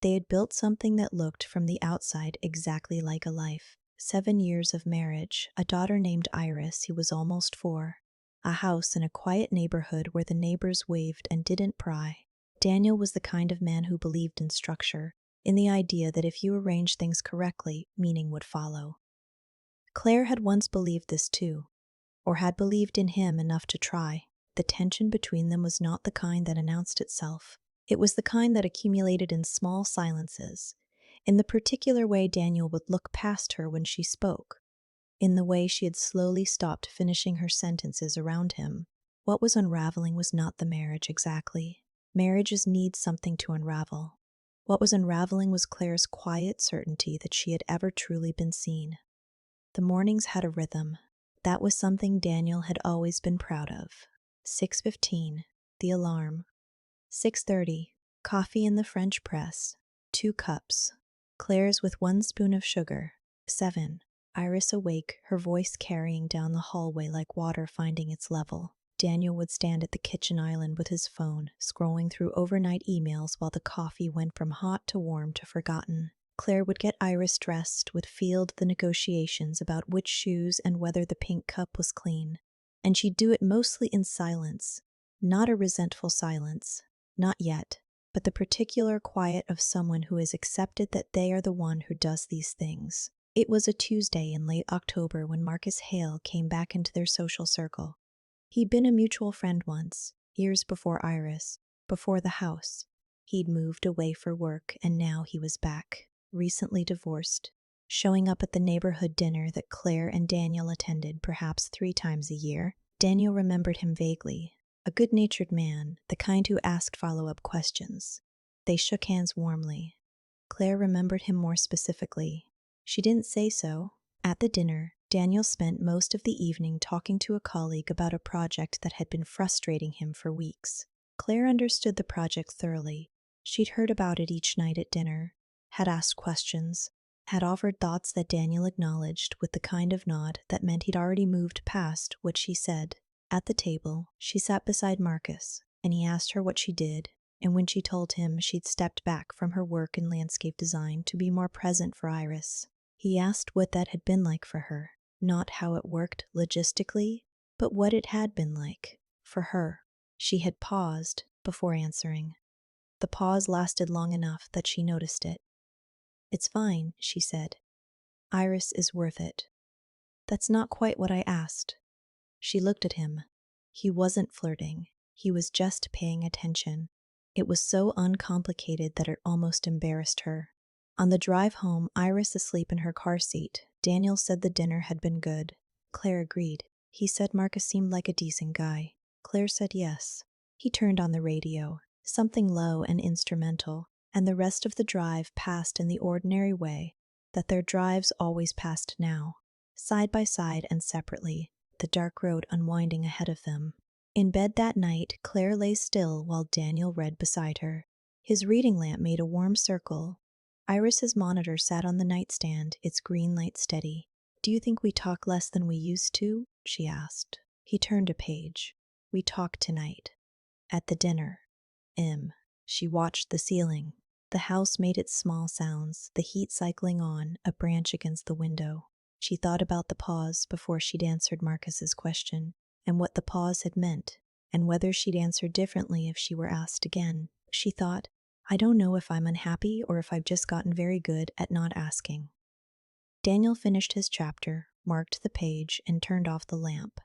They had built something that looked from the outside exactly like a life. 7 years of marriage, a daughter named Iris who was almost 4, a house in a quiet neighborhood where the neighbors waved and didn't pry. Daniel was the kind of man who believed in structure, in the idea that if you arrange things correctly, meaning would follow. Claire had once believed this too, or had believed in him enough to try. The tension between them was not the kind that announced itself. It was the kind that accumulated in small silences, in the particular way Daniel would look past her when she spoke, in the way she had slowly stopped finishing her sentences around him. What was unraveling was not the marriage exactly. Marriages need something to unravel. What was unraveling was Claire's quiet certainty that she had ever truly been seen. The mornings had a rhythm. That was something Daniel had always been proud of. 6:15, the alarm. 6:30, coffee in the French press, 2 cups. Claire's with 1 spoon of sugar. 7, Iris awake, her voice carrying down the hallway like water finding its level. Daniel would stand at the kitchen island with his phone, scrolling through overnight emails while the coffee went from hot to warm to forgotten. Claire would get Iris dressed, would field the negotiations about which shoes and whether the pink cup was clean. And she'd do it mostly in silence, not a resentful silence, not yet, but the particular quiet of someone who has accepted that they are the one who does these things. It was a Tuesday in late October when Marcus Hale came back into their social circle. He'd been a mutual friend once, years before Iris, before the house. He'd moved away for work and now he was back, recently divorced, showing up at the neighborhood dinner that Claire and Daniel attended perhaps 3 times a year. Daniel remembered him vaguely, a good-natured man, the kind who asked follow-up questions. They shook hands warmly. Claire remembered him more specifically. She didn't say so. At the dinner, Daniel spent most of the evening talking to a colleague about a project that had been frustrating him for weeks. Claire understood the project thoroughly. She'd heard about it each night at dinner, had asked questions, had offered thoughts that Daniel acknowledged with the kind of nod that meant he'd already moved past what she said. At the table, she sat beside Marcus, and he asked her what she did, and when she told him she'd stepped back from her work in landscape design to be more present for Iris. He asked what that had been like for her, not how it worked logistically, but what it had been like for her. She had paused before answering. The pause lasted long enough that she noticed it. "It's fine," she said. "Iris is worth it." "That's not quite what I asked." She looked at him. He wasn't flirting. He was just paying attention. It was so uncomplicated that it almost embarrassed her. On the drive home, Iris asleep in her car seat, Daniel said the dinner had been good. Claire agreed. He said Marcus seemed like a decent guy. Claire said yes. He turned on the radio, something low and instrumental, and the rest of the drive passed in the ordinary way that their drives always passed now, side by side and separately, the dark road unwinding ahead of them. In bed that night, Claire lay still while Daniel read beside her. His reading lamp made a warm circle. Iris's monitor sat on the nightstand, its green light steady. "Do you think we talk less than we used to?" she asked. He turned a page. "We talk tonight. At the dinner." She watched the ceiling. The house made its small sounds, the heat cycling on, a branch against the window. She thought about the pause before she'd answered Marcus's question, and what the pause had meant, and whether she'd answer differently if she were asked again. She thought, I don't know if I'm unhappy or if I've just gotten very good at not asking. Daniel finished his chapter, marked the page, and turned off the lamp.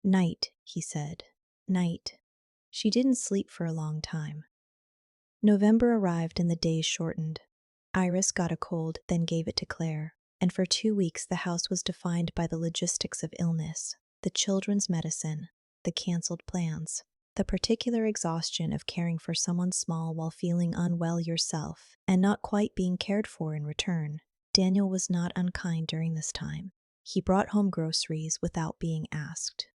"Night," he said. "Night." She didn't sleep for a long time. November arrived and the days shortened. Iris got a cold, then gave it to Claire, and for 2 weeks the house was defined by the logistics of illness, the children's medicine, the cancelled plans, the particular exhaustion of caring for someone small while feeling unwell yourself and not quite being cared for in return. Daniel was not unkind during this time. He brought home groceries without being asked.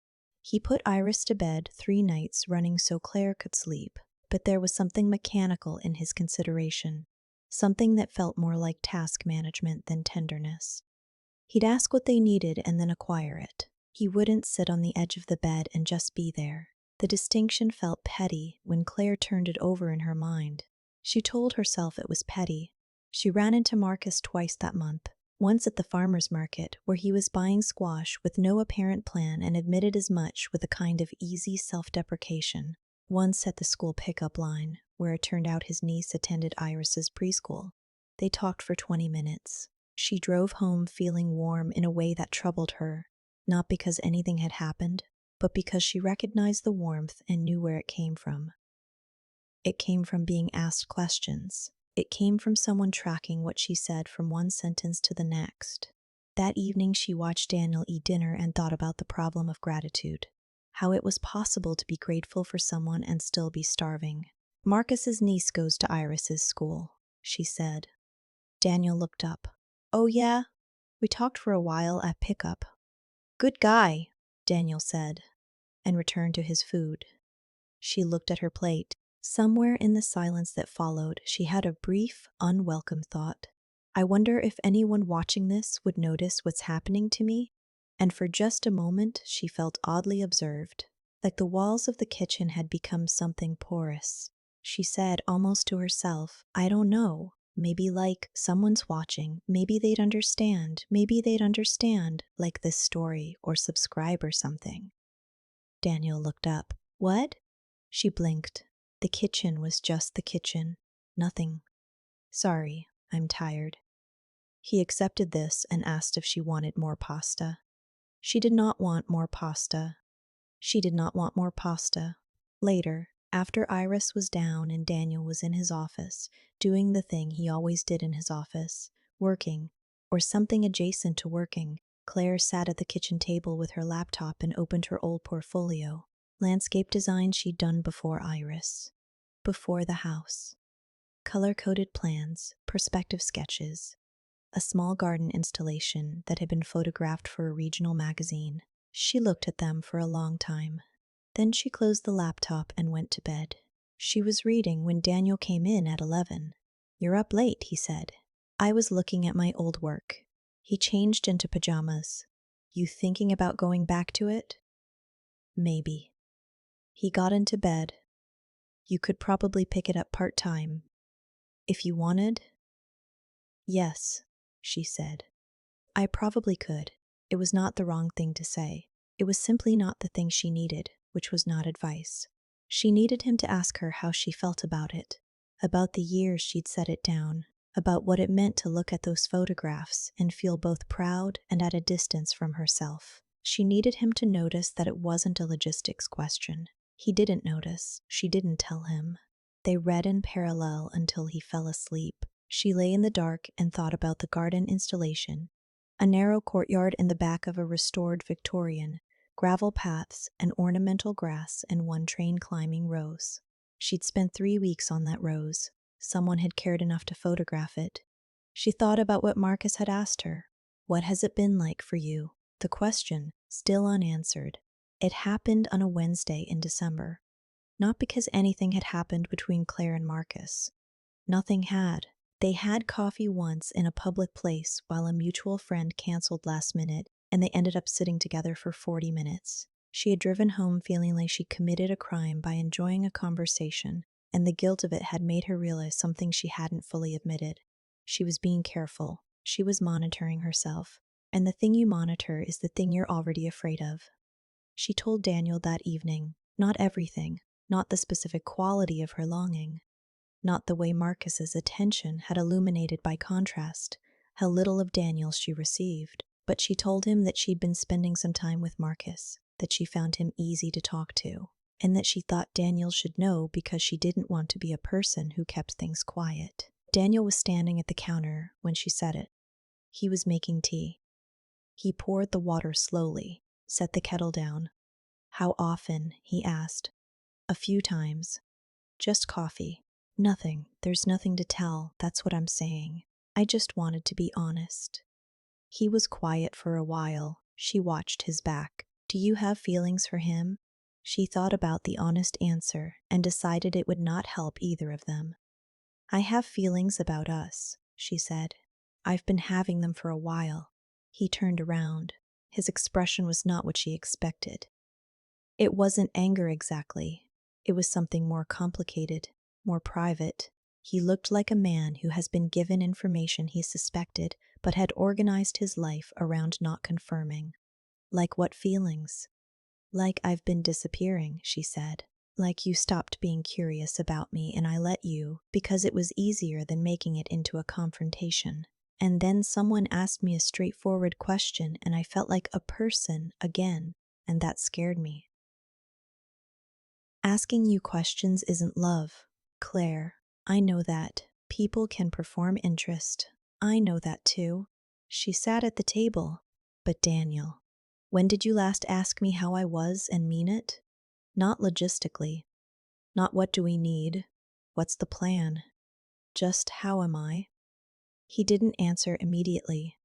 He put Iris to bed 3 nights running so Claire could sleep, but there was something mechanical in his consideration, something that felt more like task management than tenderness. He'd ask what they needed and then acquire it. He wouldn't sit on the edge of the bed and just be there. The distinction felt petty when Claire turned it over in her mind. She told herself it was petty. She ran into Marcus twice that month, once at the farmer's market, where he was buying squash with no apparent plan and admitted as much with a kind of easy self-deprecation. Once at the school pickup line, where it turned out his niece attended Iris's preschool. They talked for 20 minutes. She drove home feeling warm in a way that troubled her, not because anything had happened, but because she recognized the warmth and knew where it came from. It came from being asked questions. It came from someone tracking what she said from one sentence to the next. That evening, she watched Daniel eat dinner and thought about the problem of gratitude. How it was possible to be grateful for someone and still be starving. Marcus's niece goes to Iris's school, she said. Daniel looked up. Oh yeah? We talked for a while at pickup. Good guy, Daniel said, and returned to his food. She looked at her plate. Somewhere in the silence that followed, she had a brief, unwelcome thought. I wonder if anyone watching this would notice what's happening to me? And for just a moment, she felt oddly observed, like the walls of the kitchen had become something porous. She said almost to herself, I don't know. Maybe like someone's watching. Maybe they'd understand. Maybe they'd understand, like this story, or subscribe or something. Daniel looked up. What? She blinked. The kitchen was just the kitchen. Nothing. Sorry, I'm tired. He accepted this and asked if she wanted more pasta. She did not want more pasta. She did not want more pasta. Later, after Iris was down and Daniel was in his office, doing the thing he always did in his office, working, or something adjacent to working, Claire sat at the kitchen table with her laptop and opened her old portfolio. Landscape design she'd done before Iris. Before the house. Color-coded plans, perspective sketches. A small garden installation that had been photographed for a regional magazine. She looked at them for a long time. Then she closed the laptop and went to bed. She was reading when Daniel came in at 11. You're up late, he said. I was looking at my old work. He changed into pajamas. You thinking about going back to it? Maybe. He got into bed. You could probably pick it up part-time. If you wanted? Yes, she said. I probably could. It was not the wrong thing to say. It was simply not the thing she needed, which was not advice. She needed him to ask her how she felt about it, about the years she'd set it down, about what it meant to look at those photographs and feel both proud and at a distance from herself. She needed him to notice that it wasn't a logistics question. He didn't notice. She didn't tell him. They read in parallel until he fell asleep. She lay in the dark and thought about the garden installation, a narrow courtyard in the back of a restored Victorian, gravel paths and ornamental grass and one train climbing rose. She'd spent 3 weeks on that rose. Someone had cared enough to photograph it. She thought about what Marcus had asked her. What has it been like for you? The question, still unanswered. It happened on a Wednesday in December. Not because anything had happened between Claire and Marcus. Nothing had. They had coffee once in a public place while a mutual friend canceled last minute, and they ended up sitting together for 40 minutes. She had driven home feeling like she committed a crime by enjoying a conversation, and the guilt of it had made her realize something she hadn't fully admitted. She was being careful. She was monitoring herself. And the thing you monitor is the thing you're already afraid of. She told Daniel that evening, not everything, not the specific quality of her longing, not the way Marcus's attention had illuminated by contrast how little of Daniel she received, but she told him that she'd been spending some time with Marcus, that she found him easy to talk to, and that she thought Daniel should know because she didn't want to be a person who kept things quiet. Daniel was standing at the counter when she said it. He was making tea. He poured the water slowly, set the kettle down. How often? He asked. A few times. Just coffee. Nothing. There's nothing to tell. That's what I'm saying. I just wanted to be honest. He was quiet for a while. She watched his back. Do you have feelings for him? She thought about the honest answer and decided it would not help either of them. I have feelings about us, she said. I've been having them for a while. He turned around. His expression was not what she expected. It wasn't anger exactly. It was something more complicated, more private. He looked like a man who has been given information he suspected but had organized his life around not confirming. Like what feelings? Like I've been disappearing, she said. Like you stopped being curious about me and I let you because it was easier than making it into a confrontation. And then someone asked me a straightforward question and I felt like a person again, and that scared me. Asking you questions isn't love, Claire. I know that. People can perform interest. I know that too. She sat at the table. But Daniel, when did you last ask me how I was and mean it? Not logistically. Not what do we need? What's the plan? Just how am I? He didn't answer immediately.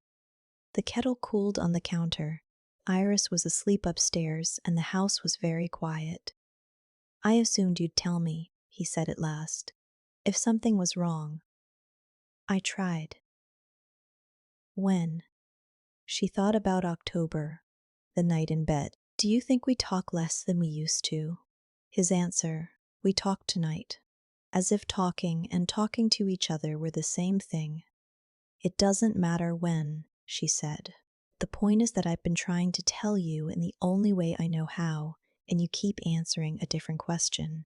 The kettle cooled on the counter. Iris was asleep upstairs and the house was very quiet. I assumed you'd tell me, he said at last. If something was wrong. I tried. When? She thought about October, the night in bed. Do you think we talk less than we used to? His answer, we talk tonight. As if talking and talking to each other were the same thing. It doesn't matter when, she said. The point is that I've been trying to tell you in the only way I know how, and you keep answering a different question.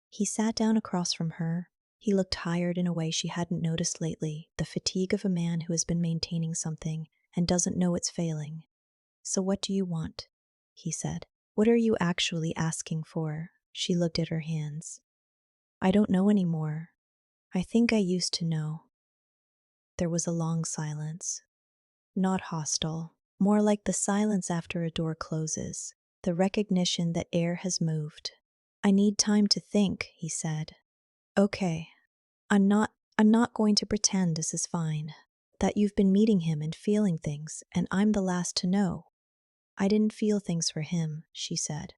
He sat down across from her. He looked tired in a way she hadn't noticed lately, the fatigue of a man who has been maintaining something and doesn't know it's failing. So what do you want? He said. What are you actually asking for? She looked at her hands. I don't know anymore. I think I used to know. There was a long silence. Not hostile, more like the silence after a door closes, the recognition that air has moved. I need time to think, he said. Okay. I'm not going to pretend this is fine. That you've been meeting him and feeling things, and I'm the last to know. I didn't feel things for him, she said.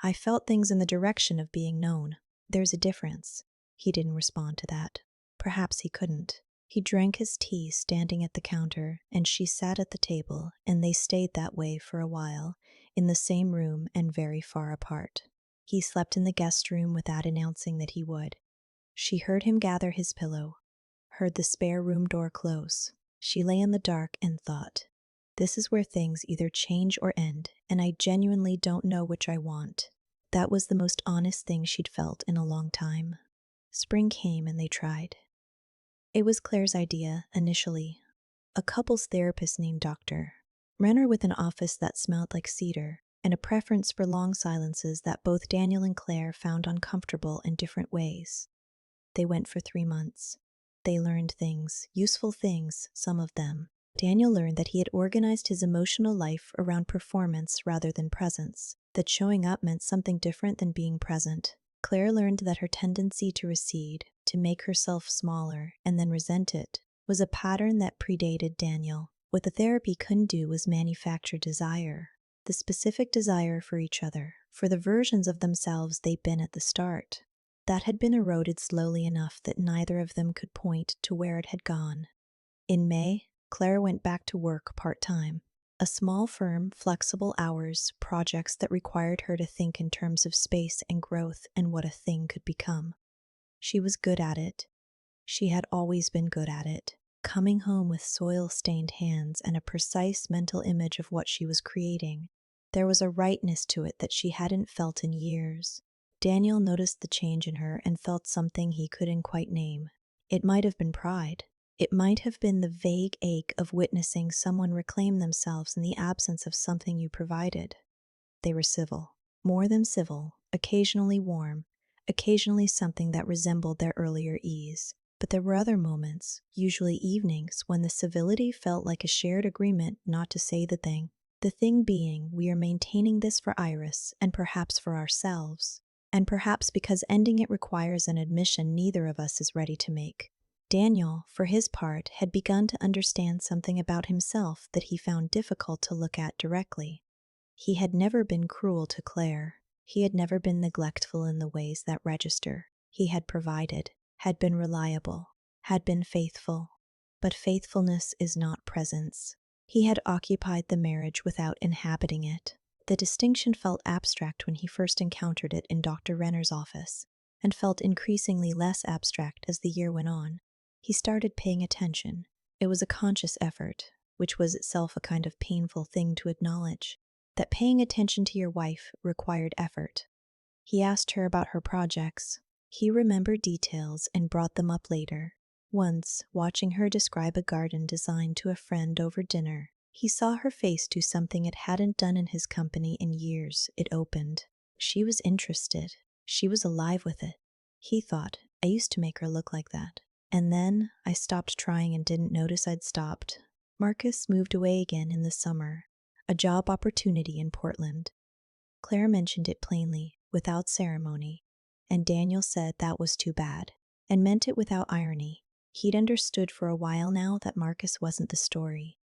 I felt things in the direction of being known. There's a difference. He didn't respond to that. Perhaps he couldn't. He drank his tea standing at the counter, and she sat at the table, and they stayed that way for a while, in the same room and very far apart. He slept in the guest room without announcing that he would. She heard him gather his pillow, heard the spare room door close. She lay in the dark and thought, this is where things either change or end, and I genuinely don't know which I want. That was the most honest thing she'd felt in a long time. Spring came and they tried. It was Claire's idea, initially. A couples therapist named Dr. Renner with an office that smelled like cedar, and a preference for long silences that both Daniel and Claire found uncomfortable in different ways. They went for 3 months. They learned things, useful things, some of them. Daniel learned that he had organized his emotional life around performance rather than presence, that showing up meant something different than being present. Claire learned that her tendency to recede, to make herself smaller, and then resent it, was a pattern that predated Daniel. What the therapy couldn't do was manufacture desire, the specific desire for each other, for the versions of themselves they'd been at the start. That had been eroded slowly enough that neither of them could point to where it had gone. In May, Claire went back to work part-time. A small firm, flexible hours, projects that required her to think in terms of space and growth and what a thing could become. She was good at it. She had always been good at it, coming home with soil-stained hands and a precise mental image of what she was creating. There was a rightness to it that she hadn't felt in years. Daniel noticed the change in her and felt something he couldn't quite name. It might have been pride. It might have been the vague ache of witnessing someone reclaim themselves in the absence of something you provided. They were civil. More than civil, occasionally warm, occasionally something that resembled their earlier ease. But there were other moments, usually evenings, when the civility felt like a shared agreement not to say the thing. The thing being, we are maintaining this for Iris, and perhaps for ourselves. And perhaps because ending it requires an admission neither of us is ready to make. Daniel, for his part, had begun to understand something about himself that he found difficult to look at directly. He had never been cruel to Claire. He had never been neglectful in the ways that register. He had provided, had been reliable, had been faithful. But faithfulness is not presence. He had occupied the marriage without inhabiting it. The distinction felt abstract when he first encountered it in Dr. Renner's office, and felt increasingly less abstract as the year went on. He started paying attention. It was a conscious effort, which was itself a kind of painful thing to acknowledge, that paying attention to your wife required effort. He asked her about her projects. He remembered details and brought them up later. Once, watching her describe a garden design to a friend over dinner, he saw her face do something it hadn't done in his company in years. It opened. She was interested. She was alive with it. He thought, I used to make her look like that. And then I stopped trying and didn't notice I'd stopped. Marcus moved away again in the summer. A job opportunity in Portland. Claire mentioned it plainly, without ceremony, and Daniel said that was too bad, and meant it without irony. He'd understood for a while now that Marcus wasn't the story.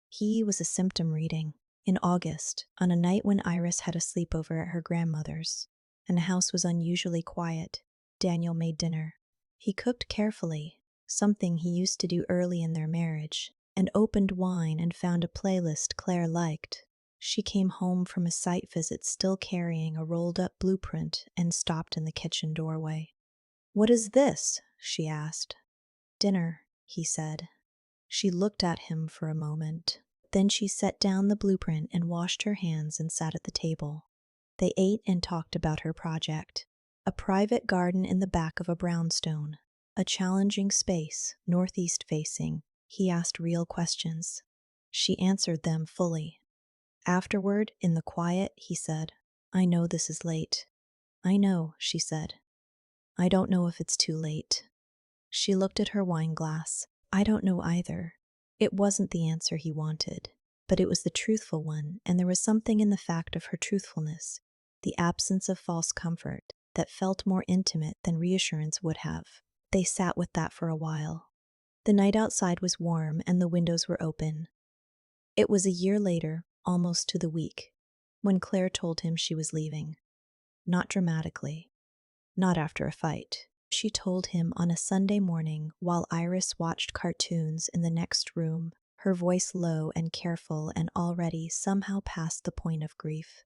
He was a symptom reading. In August, on a night when Iris had a sleepover at her grandmother's, and the house was unusually quiet, Daniel made dinner. He cooked carefully, something he used to do early in their marriage, and opened wine and found a playlist Claire liked. She came home from a site visit still carrying a rolled-up blueprint and stopped in the kitchen doorway. "What is this?" she asked. "Dinner," he said. She looked at him for a moment. Then she set down the blueprint and washed her hands and sat at the table. They ate and talked about her project. A private garden in the back of a brownstone. A challenging space, northeast facing. He asked real questions. She answered them fully. Afterward, in the quiet, he said, "I know this is late." "I know," she said. "I don't know if it's too late." She looked at her wine glass. "I don't know either." It wasn't the answer he wanted, but it was the truthful one, and there was something in the fact of her truthfulness, the absence of false comfort, that felt more intimate than reassurance would have. They sat with that for a while. The night outside was warm and the windows were open. It was a year later, almost to the week, when Claire told him she was leaving. Not dramatically. Not after a fight. She told him on a Sunday morning while Iris watched cartoons in the next room, her voice low and careful and already somehow past the point of grief.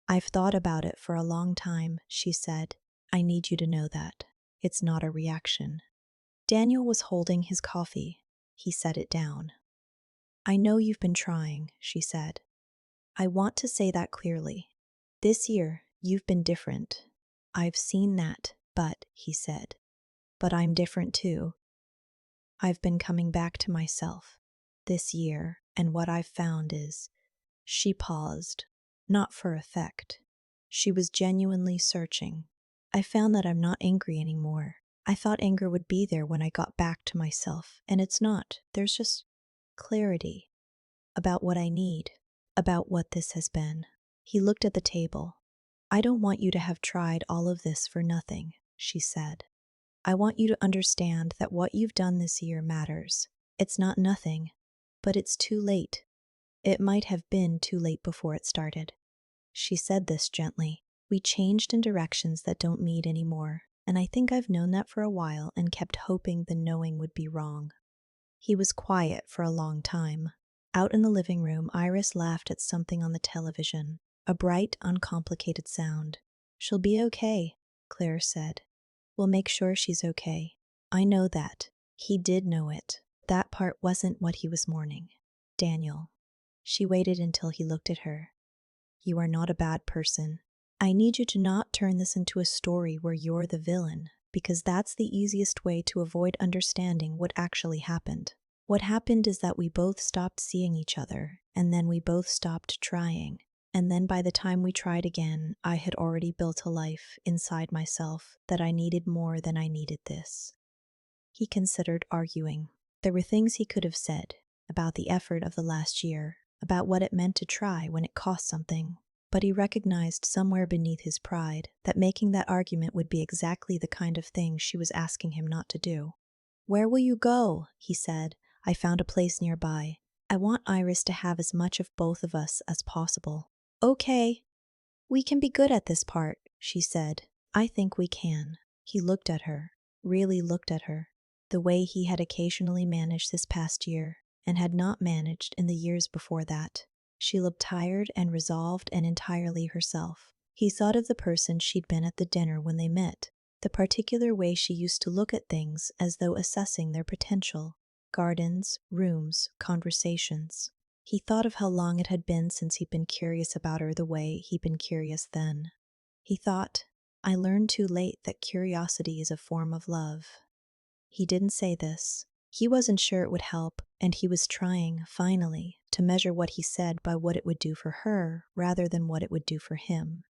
"I've thought about it for a long time," she said. "I need you to know that. It's not a reaction." Daniel was holding his coffee. He set it down. "I know you've been trying," she said. "I want to say that clearly. This year, you've been different. I've seen that, but," he said, "but I'm different too. I've been coming back to myself this year, and what I've found is..." She paused, not for effect. She was genuinely searching. "I found that I'm not angry anymore. I thought anger would be there when I got back to myself, and it's not. There's just clarity about what I need, about what this has been." He looked at the table. "I don't want you to have tried all of this for nothing," she said. "I want you to understand that what you've done this year matters. It's not nothing, but it's too late. It might have been too late before it started." She said this gently. "We changed in directions that don't meet anymore, and I think I've known that for a while and kept hoping the knowing would be wrong." He was quiet for a long time. Out in the living room, Iris laughed at something on the television, a bright, uncomplicated sound. "She'll be okay," Claire said. "We'll make sure she's okay." "I know that." He did know it. That part wasn't what he was mourning. "Daniel." She waited until he looked at her. "You are not a bad person. I need you to not turn this into a story where you're the villain, because that's the easiest way to avoid understanding what actually happened. What happened is that we both stopped seeing each other, and then we both stopped trying. And then by the time we tried again, I had already built a life inside myself that I needed more than I needed this." He considered arguing. There were things he could have said about the effort of the last year, about what it meant to try when it cost something, but he recognized somewhere beneath his pride that making that argument would be exactly the kind of thing she was asking him not to do. "Where will you go?" he said. "I found a place nearby. I want Iris to have as much of both of us as possible." "Okay. We can be good at this part," she said. "I think we can." He looked at her, really looked at her, the way he had occasionally managed this past year, and had not managed in the years before that. She looked tired and resolved and entirely herself. He thought of the person she'd been at the dinner when they met, The particular way she used to look at things as though assessing their potential. Gardens, rooms, conversations. He thought of how long it had been since he'd been curious about her the way he'd been curious then. He thought, I learned too late that curiosity is a form of love. He didn't say this. He wasn't sure it would help, and he was trying, finally, to measure what he said by what it would do for her rather than what it would do for him.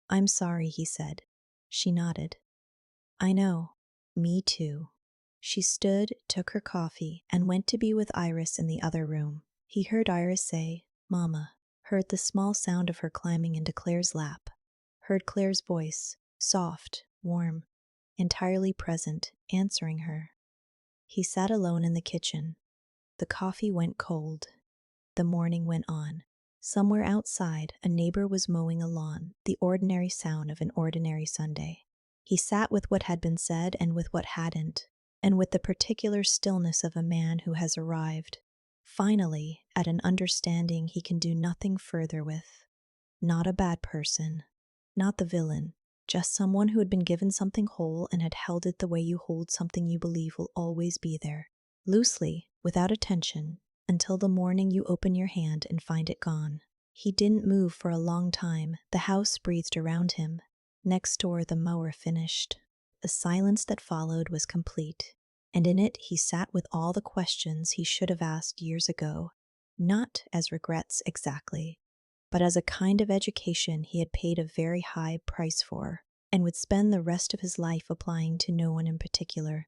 I'm sorry, he said. She nodded. I know. Me too. She stood, took her coffee, and went to be with Iris in the other room. He heard Iris say, Mama, heard the small sound of her climbing into Claire's lap, heard Claire's voice, soft, warm, entirely present, answering her. He sat alone in the kitchen. The coffee went cold. The morning went on. Somewhere outside, a neighbor was mowing a lawn, the ordinary sound of an ordinary Sunday. He sat with what had been said and with what hadn't, and with the particular stillness of a man who has arrived, finally, at an understanding he can do nothing further with. Not a bad person, not the villain, just someone who had been given something whole and had held it the way you hold something you believe will always be there, loosely, without attention, until the morning you open your hand and find it gone. He didn't move for a long time. The house breathed around him. Next door, the mower finished. The silence that followed was complete, and in it he sat with all the questions he should have asked years ago, not as regrets exactly, but as a kind of education he had paid a very high price for, and would spend the rest of his life applying to no one in particular.